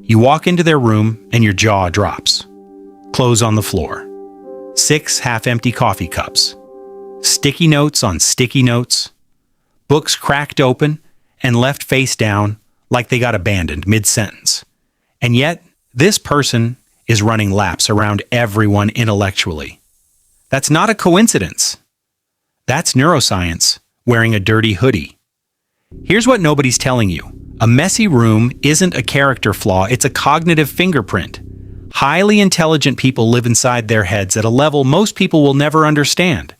You walk into their room and your jaw drops. Clothes on the floor. 6 half-empty coffee cups. Sticky notes on sticky notes. Books cracked open and left face down like they got abandoned mid-sentence. And yet, this person is running laps around everyone intellectually. That's not a coincidence. That's neuroscience wearing a dirty hoodie. Here's what nobody's telling you. A messy room isn't a character flaw, it's a cognitive fingerprint. Highly intelligent people live inside their heads at a level most people will never understand.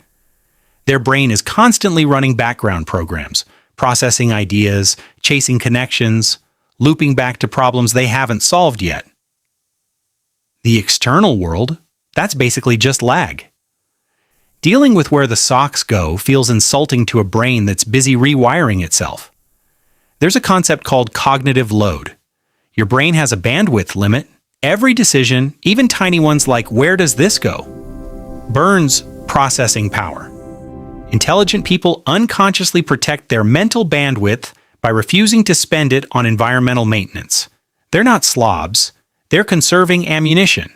Their brain is constantly running background programs, processing ideas, chasing connections, looping back to problems they haven't solved yet. The external world, that's basically just lag. Dealing with where the socks go feels insulting to a brain that's busy rewiring itself. There's a concept called cognitive load. Your brain has a bandwidth limit. Every decision, even tiny ones like where does this go, burns processing power. Intelligent people unconsciously protect their mental bandwidth by refusing to spend it on environmental maintenance. They're not slobs, they're conserving ammunition.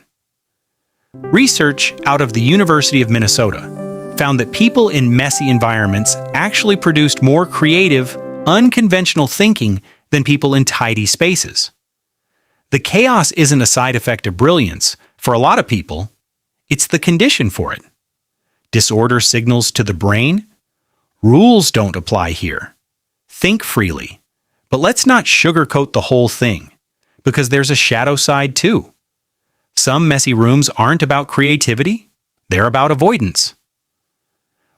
Research out of the University of Minnesota found that people in messy environments actually produced more creative, unconventional thinking than people in tidy spaces. The chaos isn't a side effect of brilliance. For a lot of people, it's the condition for it. Disorder signals to the brain? Rules don't apply here. Think freely. But let's not sugarcoat the whole thing, because there's a shadow side too. Some messy rooms aren't about creativity, they're about avoidance.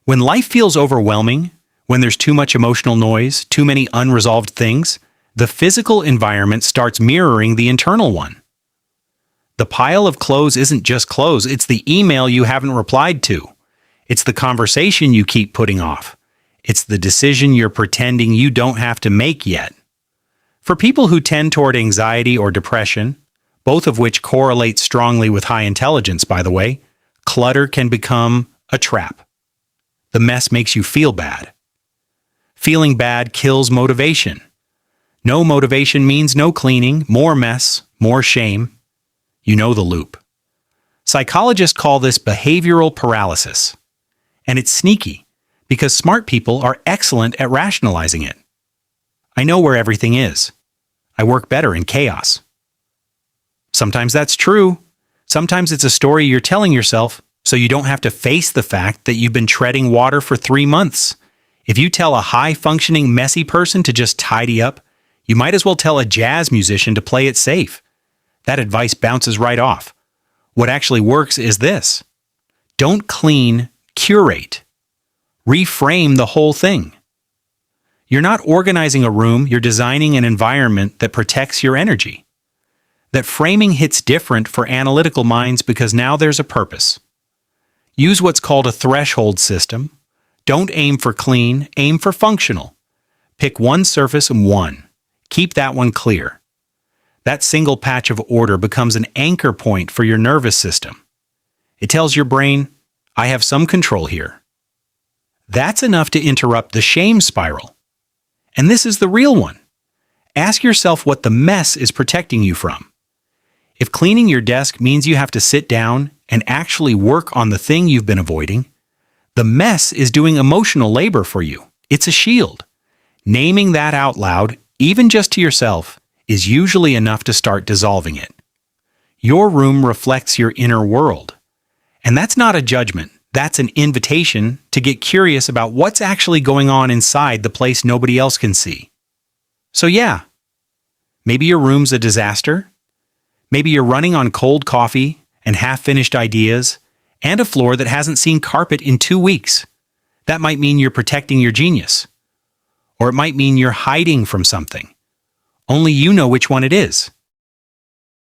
When life feels overwhelming, when there's too much emotional noise, too many unresolved things, the physical environment starts mirroring the internal one. The pile of clothes isn't just clothes, it's the email you haven't replied to. It's the conversation you keep putting off. It's the decision you're pretending you don't have to make yet. For people who tend toward anxiety or depression, both of which correlate strongly with high intelligence, by the way, clutter can become a trap. The mess makes you feel bad. Feeling bad kills motivation. No motivation means no cleaning, more mess, more shame. You know the loop. Psychologists call this behavioral paralysis. And it's sneaky, because smart people are excellent at rationalizing it. I know where everything is. I work better in chaos. Sometimes that's true. Sometimes it's a story you're telling yourself so you don't have to face the fact that you've been treading water for 3 months. If you tell a high-functioning, messy person to just tidy up, you might as well tell a jazz musician to play it safe. That advice bounces right off. What actually works is this. Don't clean, curate. Reframe the whole thing. You're not organizing a room, you're designing an environment that protects your energy. That framing hits different for analytical minds because now there's a purpose. Use what's called a threshold system. Don't aim for clean, aim for functional. Pick one surface and one. Keep that one clear. That single patch of order becomes an anchor point for your nervous system. It tells your brain, I have some control here. That's enough to interrupt the shame spiral. And this is the real one. Ask yourself what the mess is protecting you from. If cleaning your desk means you have to sit down and actually work on the thing you've been avoiding, the mess is doing emotional labor for you. It's a shield. Naming that out loud, even just to yourself, is usually enough to start dissolving it. Your room reflects your inner world. And that's not a judgment. That's an invitation to get curious about what's actually going on inside the place nobody else can see. So yeah, maybe your room's a disaster. Maybe you're running on cold coffee and half-finished ideas and a floor that hasn't seen carpet in 2 weeks. That might mean you're protecting your genius. Or it might mean you're hiding from something. Only you know which one it is.